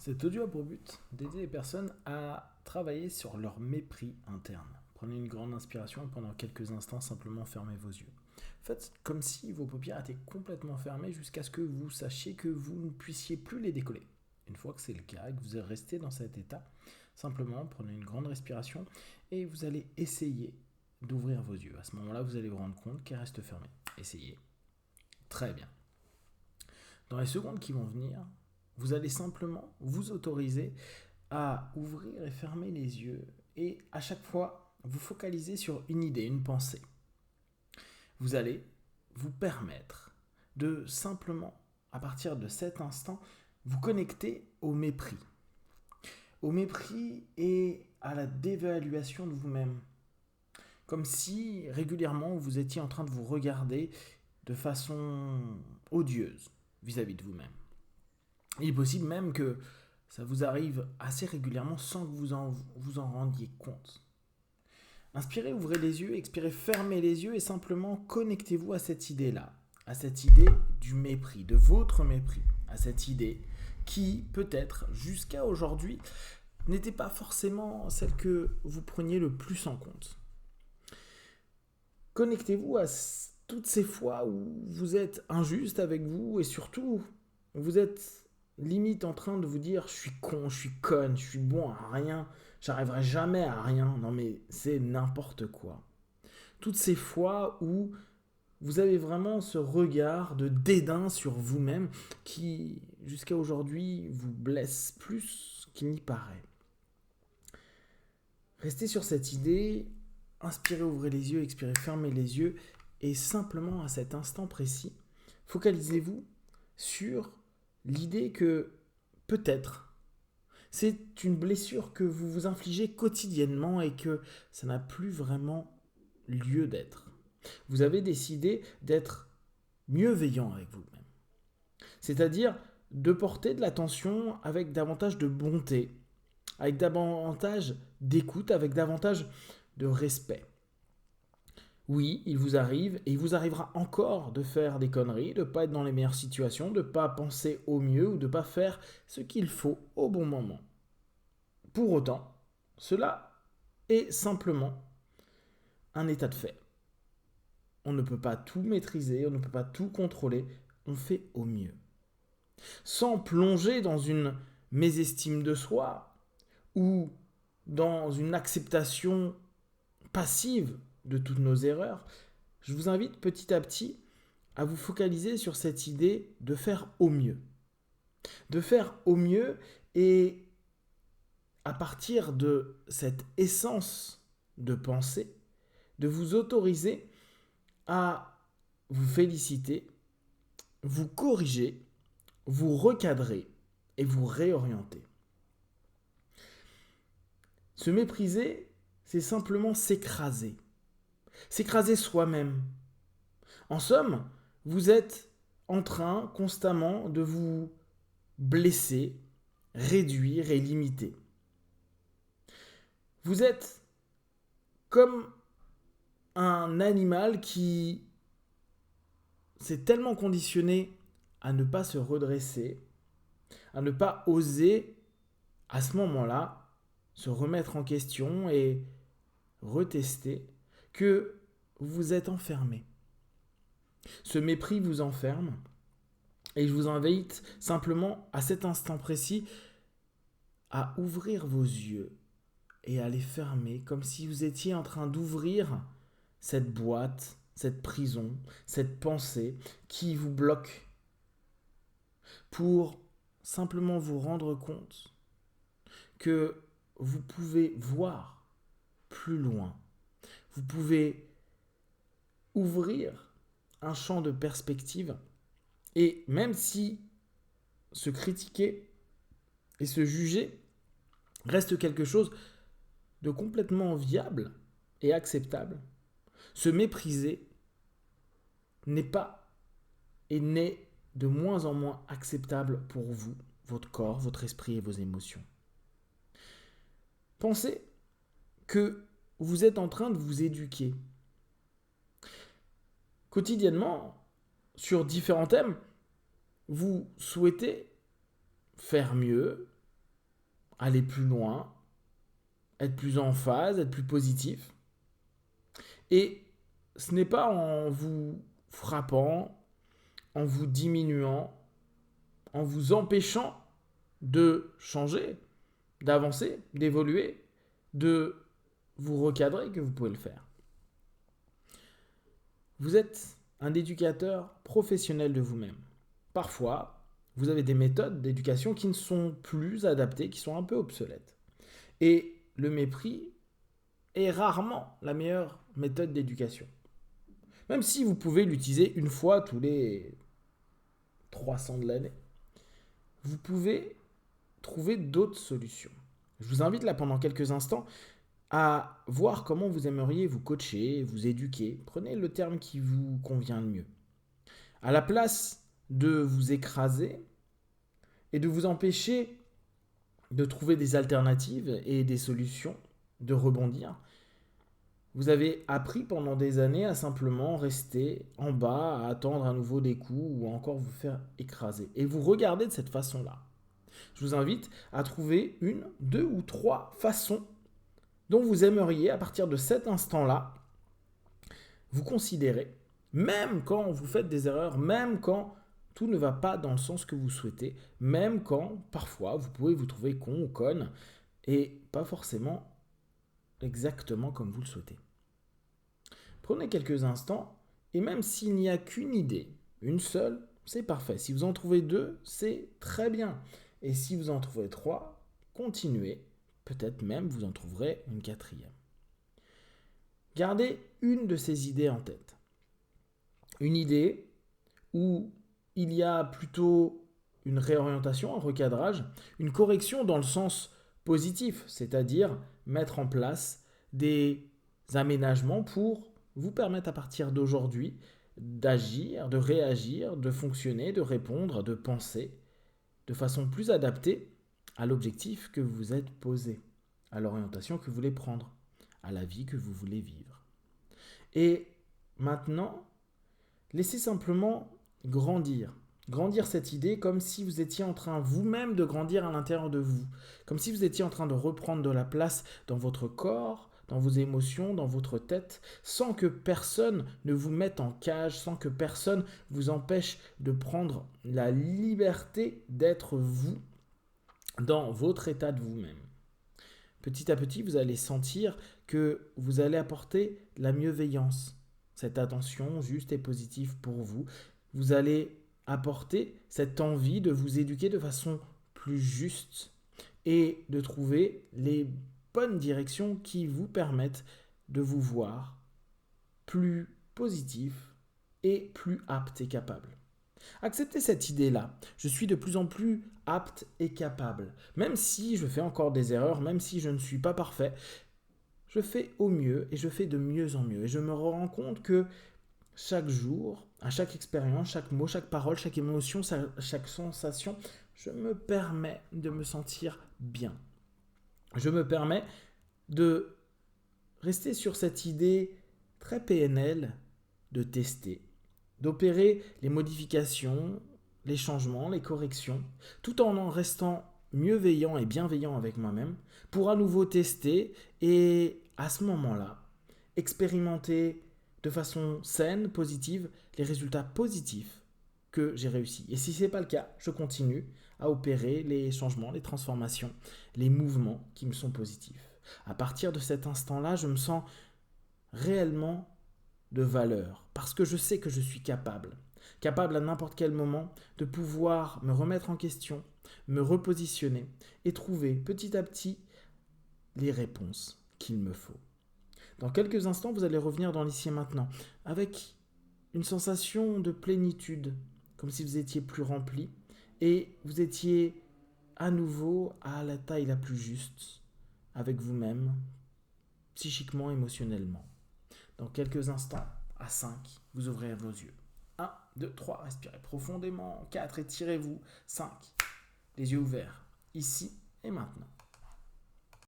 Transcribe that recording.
Cet audio a pour but d'aider les personnes à travailler sur leur mépris interne. Prenez une grande inspiration et pendant quelques instants, simplement fermez vos yeux. Faites comme si vos paupières étaient complètement fermées jusqu'à ce que vous sachiez que vous ne puissiez plus les décoller. Une fois que c'est le cas et que vous êtes resté dans cet état, simplement prenez une grande respiration et vous allez essayer d'ouvrir vos yeux. À ce moment-là, vous allez vous rendre compte qu'elles restent fermées. Essayez. Très bien. Dans les secondes qui vont venir, vous allez simplement vous autoriser à ouvrir et fermer les yeux et à chaque fois vous focaliser sur une idée, une pensée. Vous allez vous permettre de simplement, à partir de cet instant, vous connecter au mépris. Au mépris et à la dévaluation de vous-même. Comme si régulièrement vous étiez en train de vous regarder de façon odieuse vis-à-vis de vous-même. Il est possible même que ça vous arrive assez régulièrement sans que vous en rendiez compte. Inspirez, ouvrez les yeux, expirez, fermez les yeux et simplement connectez-vous à cette idée-là, à cette idée du mépris, de votre mépris, à cette idée qui, peut-être, jusqu'à aujourd'hui, n'était pas forcément celle que vous preniez le plus en compte. Connectez-vous à toutes ces fois où vous êtes injuste avec vous et surtout, vous êtes limite en train de vous dire je suis con, je suis conne, je suis bon à rien, j'arriverai jamais à rien. Non mais c'est n'importe quoi. Toutes ces fois où vous avez vraiment ce regard de dédain sur vous-même qui jusqu'à aujourd'hui vous blesse plus qu'il n'y paraît. Restez sur cette idée, inspirez, ouvrez les yeux, expirez, fermez les yeux et simplement à cet instant précis, focalisez-vous sur l'idée que peut-être c'est une blessure que vous vous infligez quotidiennement et que ça n'a plus vraiment lieu d'être. Vous avez décidé d'être mieux-veillant avec vous-même. C'est-à-dire de porter de l'attention avec davantage de bonté, avec davantage d'écoute, avec davantage de respect. Oui, il vous arrive et il vous arrivera encore de faire des conneries, de ne pas être dans les meilleures situations, de ne pas penser au mieux ou de ne pas faire ce qu'il faut au bon moment. Pour autant, cela est simplement un état de fait. On ne peut pas tout maîtriser, on ne peut pas tout contrôler, on fait au mieux. Sans plonger dans une mésestime de soi ou dans une acceptation passive de toutes nos erreurs, je vous invite petit à petit à vous focaliser sur cette idée de faire au mieux. De faire au mieux et à partir de cette essence de pensée, de vous autoriser à vous féliciter, vous corriger, vous recadrer et vous réorienter. Se mépriser, c'est simplement s'écraser. S'écraser soi-même. En somme, vous êtes en train constamment de vous blesser, réduire et limiter. Vous êtes comme un animal qui s'est tellement conditionné à ne pas se redresser, à ne pas oser, à ce moment-là, se remettre en question et retester, que vous êtes enfermé. Ce mépris vous enferme et je vous invite simplement à cet instant précis à ouvrir vos yeux et à les fermer comme si vous étiez en train d'ouvrir cette boîte, cette prison, cette pensée qui vous bloque pour simplement vous rendre compte que vous pouvez voir plus loin. Vous pouvez ouvrir un champ de perspective et même si se critiquer et se juger reste quelque chose de complètement viable et acceptable, se mépriser n'est pas et n'est de moins en moins acceptable pour vous, votre corps, votre esprit et vos émotions. Pensez que vous êtes en train de vous éduquer. Quotidiennement, sur différents thèmes, vous souhaitez faire mieux, aller plus loin, être plus en phase, être plus positif. Et ce n'est pas en vous frappant, en vous diminuant, en vous empêchant de changer, d'avancer, d'évoluer, de vous recadrer que vous pouvez le faire. Vous êtes un éducateur professionnel de vous-même. Parfois, vous avez des méthodes d'éducation qui ne sont plus adaptées, qui sont un peu obsolètes. Et le mépris est rarement la meilleure méthode d'éducation. Même si vous pouvez l'utiliser une fois tous les 300 de l'année, vous pouvez trouver d'autres solutions. Je vous invite là pendant quelques instants à voir comment vous aimeriez vous coacher, vous éduquer. Prenez le terme qui vous convient le mieux. À la place de vous écraser et de vous empêcher de trouver des alternatives et des solutions, de rebondir, vous avez appris pendant des années à simplement rester en bas, à attendre à nouveau des coups ou encore vous faire écraser. Et vous regardez de cette façon-là. Je vous invite à trouver une, deux ou trois façons dont vous aimeriez, à partir de cet instant-là, vous considérer, même quand vous faites des erreurs, même quand tout ne va pas dans le sens que vous souhaitez, même quand, parfois, vous pouvez vous trouver con ou conne, et pas forcément exactement comme vous le souhaitez. Prenez quelques instants, et même s'il n'y a qu'une idée, une seule, c'est parfait. Si vous en trouvez deux, c'est très bien. Et si vous en trouvez trois, continuez. Peut-être même vous en trouverez une quatrième. Gardez une de ces idées en tête. Une idée où il y a plutôt une réorientation, un recadrage, une correction dans le sens positif, c'est-à-dire mettre en place des aménagements pour vous permettre à partir d'aujourd'hui d'agir, de réagir, de fonctionner, de répondre, de penser de façon plus adaptée à l'objectif que vous vous êtes posé, à l'orientation que vous voulez prendre, à la vie que vous voulez vivre. Et maintenant, laissez simplement grandir cette idée comme si vous étiez en train vous-même de grandir à l'intérieur de vous, comme si vous étiez en train de reprendre de la place dans votre corps, dans vos émotions, dans votre tête, sans que personne ne vous mette en cage, sans que personne vous empêche de prendre la liberté d'être vous dans votre état de vous-même. Petit à petit, vous allez sentir que vous allez apporter la bienveillance, cette attention juste et positive pour vous. Vous allez apporter cette envie de vous éduquer de façon plus juste et de trouver les bonnes directions qui vous permettent de vous voir plus positif et plus apte et capable. Acceptez cette idée-là. Je suis de plus en plus apte et capable. Même si je fais encore des erreurs, même si je ne suis pas parfait, je fais au mieux et je fais de mieux en mieux. Et je me rends compte que chaque jour, à chaque expérience, chaque mot, chaque parole, chaque émotion, chaque sensation, je me permets de me sentir bien. Je me permets de rester sur cette idée très PNL de tester, d'opérer les modifications, les changements, les corrections, tout en restant mieux-veillant et bienveillant avec moi-même, pour à nouveau tester et à ce moment-là, expérimenter de façon saine, positive, les résultats positifs que j'ai réussi. Et si ce n'est pas le cas, je continue à opérer les changements, les transformations, les mouvements qui me sont positifs. À partir de cet instant-là, je me sens réellement de valeur, parce que je sais que je suis capable à n'importe quel moment de pouvoir me remettre en question, me repositionner et trouver petit à petit les réponses qu'il me faut. Dans quelques instants, vous allez revenir dans l'ici et maintenant avec une sensation de plénitude, comme si vous étiez plus rempli et vous étiez à nouveau à la taille la plus juste avec vous-même, psychiquement, émotionnellement. Dans quelques instants, à 5, vous ouvrez vos yeux. 1, 2, 3, respirez profondément. 4, étirez-vous. 5, les yeux ouverts, ici et maintenant.